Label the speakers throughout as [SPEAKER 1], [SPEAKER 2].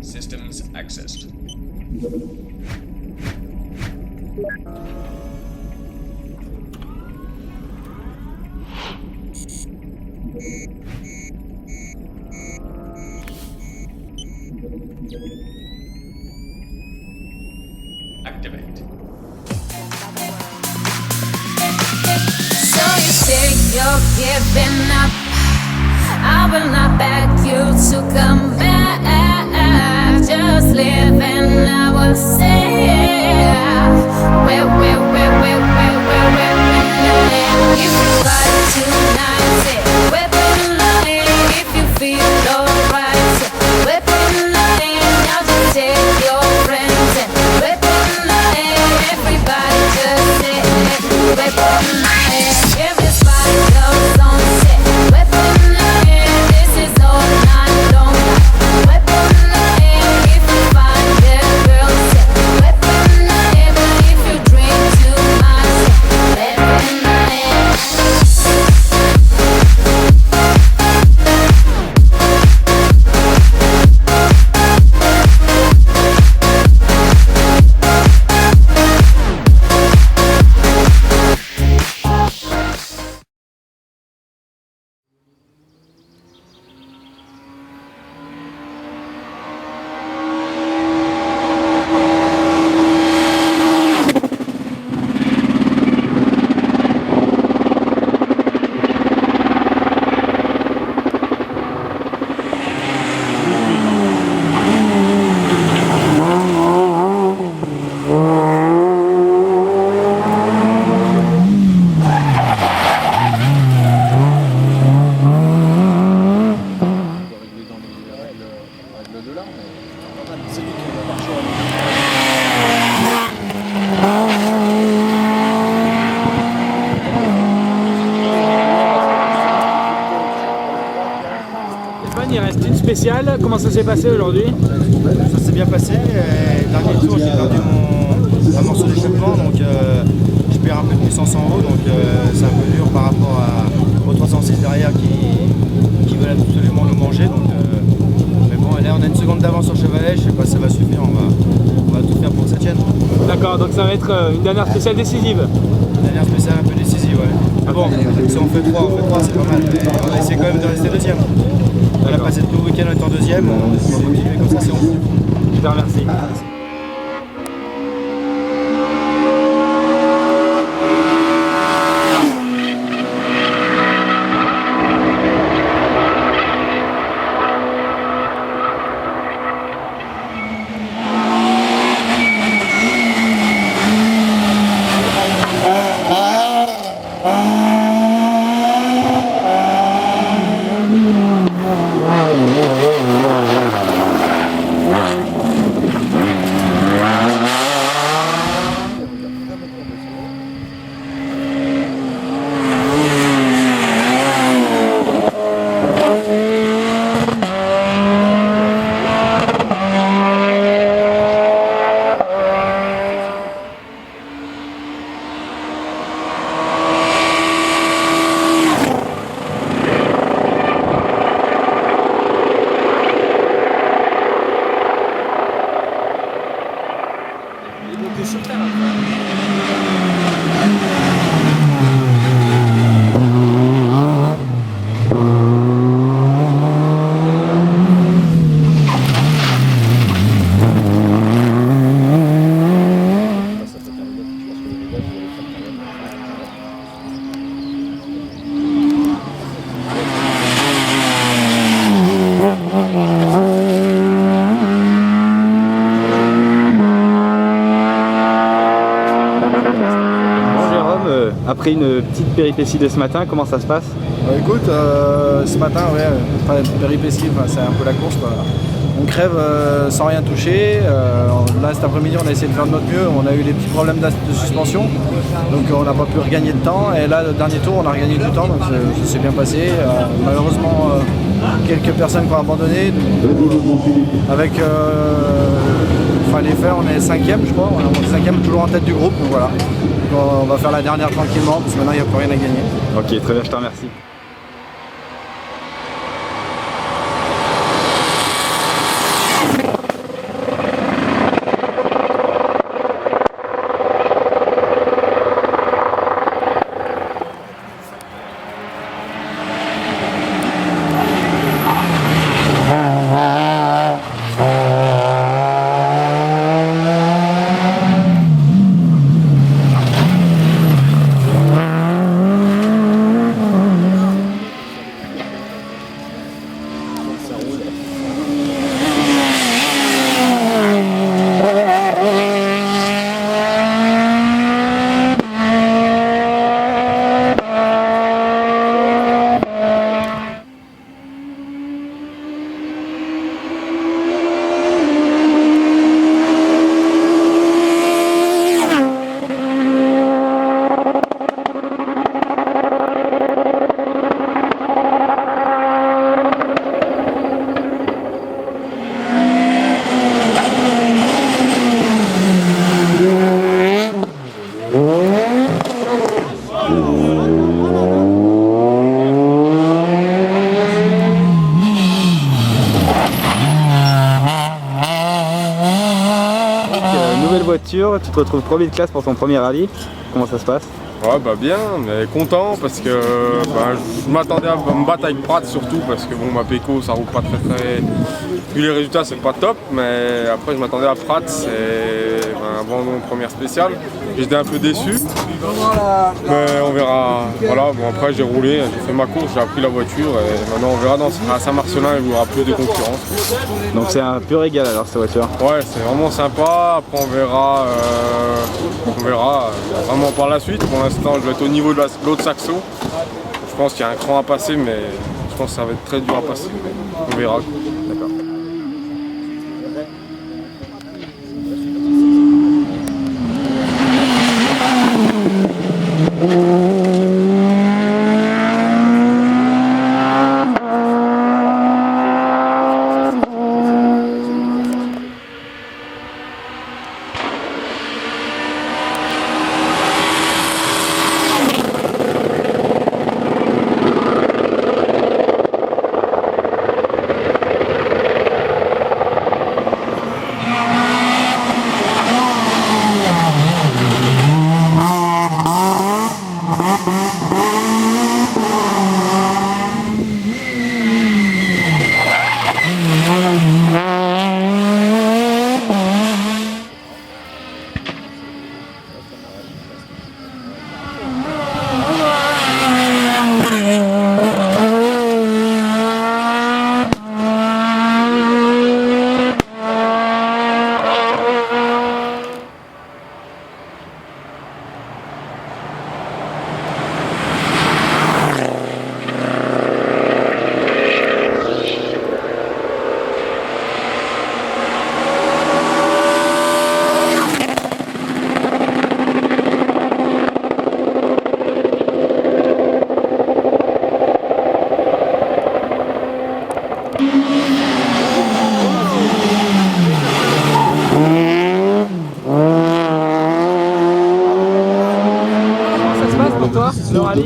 [SPEAKER 1] Systems accessed. Activate.
[SPEAKER 2] So you say you're giving up. I will not beg you to come back. Just live and I will say where if you got tonight, say weapon line. If you feel alright, say weapon line. Now just take your friends and weapon line. Everybody just say weapon line. If this fire goes on, say weapon line. This is all night long. Weapon line. If you find a girl, say weapon line. But if you drink too much, say weapon line.
[SPEAKER 3] Il reste une spéciale. Comment ça s'est passé aujourd'hui?
[SPEAKER 4] Ça s'est bien passé. Dernier tour, j'ai perdu un morceau d'échappement, donc je perds un peu de puissance en haut, donc c'est un peu dur par rapport aux 306 derrière qui veulent absolument nous manger. Donc, mais bon, là on a une seconde d'avance sur Chevalet, je sais pas si ça va suffire, on va tout faire pour que ça tienne.
[SPEAKER 3] D'accord, donc ça va être une dernière spéciale décisive.
[SPEAKER 4] Une dernière spéciale un peu décisive, ouais. Mais bon, si on fait 3, c'est pas mal, mais on va essayer quand même de rester deuxième. On a passé tout le week-end en étant deuxième, on va continuer comme ça, c'est bon.
[SPEAKER 3] Je te remercie. Après une petite péripétie de ce matin, comment ça se passe?
[SPEAKER 4] Écoute, ce matin, ouais, pas de péripétie, c'est un peu la course, quoi. On crève sans rien toucher. Là, cet après-midi, on a essayé de faire de notre mieux. On a eu des petits problèmes de suspension, donc on n'a pas pu regagner de temps. Et là, le dernier tour, on a regagné du temps, donc ça s'est bien passé. Malheureusement, quelques personnes qui ont abandonné. Avec les faits, on est 5e, je crois. On est 5e, toujours en tête du groupe. Donc voilà. On va faire la dernière tranquillement, parce que maintenant, il n'y a plus rien à gagner.
[SPEAKER 3] Ok, très bien, je te remercie. voiture, tu te retrouves premier de classe pour ton premier rallye. Comment ça se passe?
[SPEAKER 5] Ouais, bah bien, mais content parce que bah, je m'attendais à me battre avec Pratt surtout parce que bon, ma Pecco ça roule pas très. Vu les résultats, c'est pas top, mais après je m'attendais à Pratt, c'est un bon première spéciale. J'étais un peu déçu, mais on verra. Voilà, bon après j'ai roulé, j'ai fait ma course, j'ai appris la voiture et maintenant on verra à Saint-Marcelin il y aura plus de concurrence.
[SPEAKER 3] Donc c'est un pur régal alors cette voiture.
[SPEAKER 5] Ouais, c'est vraiment sympa. Après on verra vraiment par la suite. Pour l'instant, je vais être au niveau de l'autre saxo. Je pense qu'il y a un cran à passer, mais je pense que ça va être très dur à passer. On verra. D'accord.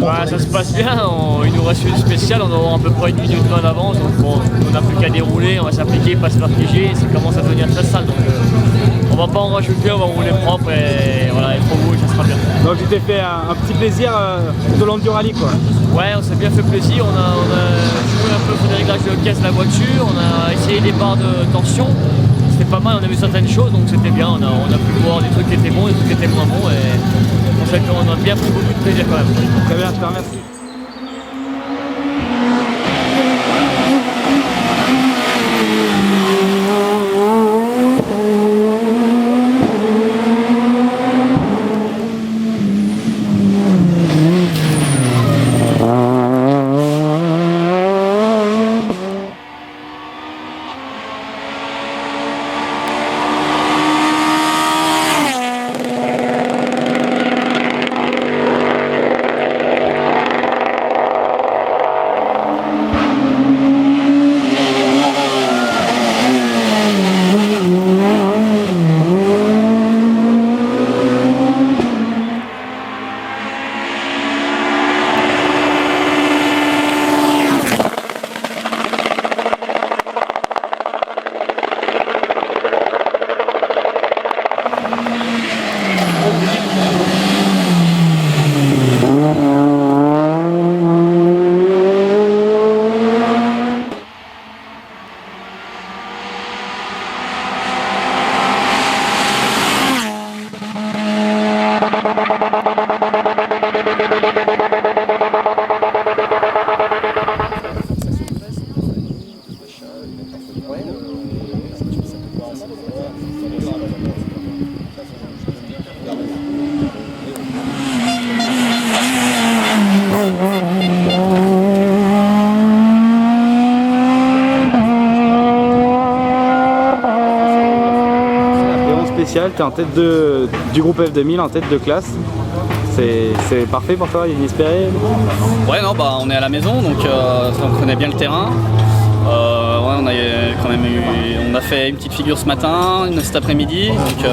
[SPEAKER 6] Bah, ça se passe bien, il nous reste une spéciale, on aura à peu près 1 minute 20 d'avance, donc bon, on n'a plus qu'à dérouler, on va s'appliquer, pas se faire piéger, ça commence à devenir très sale, donc on va pas en rajouter, on va rouler propre et voilà, être au bout et ça sera bien.
[SPEAKER 3] Donc tu t'es fait un petit plaisir tout au long du rallye quoi.
[SPEAKER 6] Ouais, on s'est bien fait plaisir, on a joué un peu pour les réglages de caisse de la voiture, on a essayé des barres de tension, c'était pas mal, on a vu certaines choses, donc c'était bien, on a pu voir des trucs qui étaient bons, des trucs qui étaient moins bons et on a bien pris beaucoup de plaisir quand même.
[SPEAKER 3] Très bien, je te remercie. Spécial, tu es en tête du groupe F2000, en tête de classe. C'est parfait pour toi, inespéré?
[SPEAKER 7] Ouais, non, bah on est à la maison, donc on connaît bien le terrain. Ouais, on a fait une petite figure ce matin, une cet après-midi, donc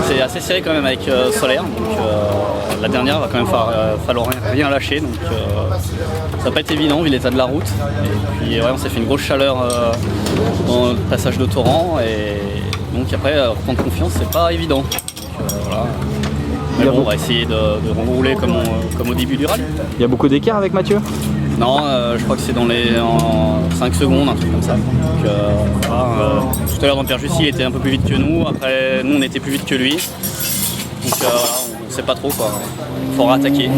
[SPEAKER 7] c'est assez serré quand même avec Solaire. Donc la dernière va quand même falloir rien lâcher, donc ça va pas être évident vu l'état de la route. Et puis ouais, on s'est fait une grosse chaleur dans le passage de Torrent et Donc après, prendre confiance, c'est pas évident. Donc, voilà. Mais bon, on va essayer de rouler comme au début du rallye.
[SPEAKER 3] Il y a beaucoup d'écart avec Mathieu?
[SPEAKER 7] Non, je crois que c'est en 5 secondes, un truc comme ça. Donc, voilà, tout à l'heure dans Perjussy, il était un peu plus vite que nous. Après, nous, on était plus vite que lui. Donc voilà, on sait pas trop quoi. Il faudra attaquer.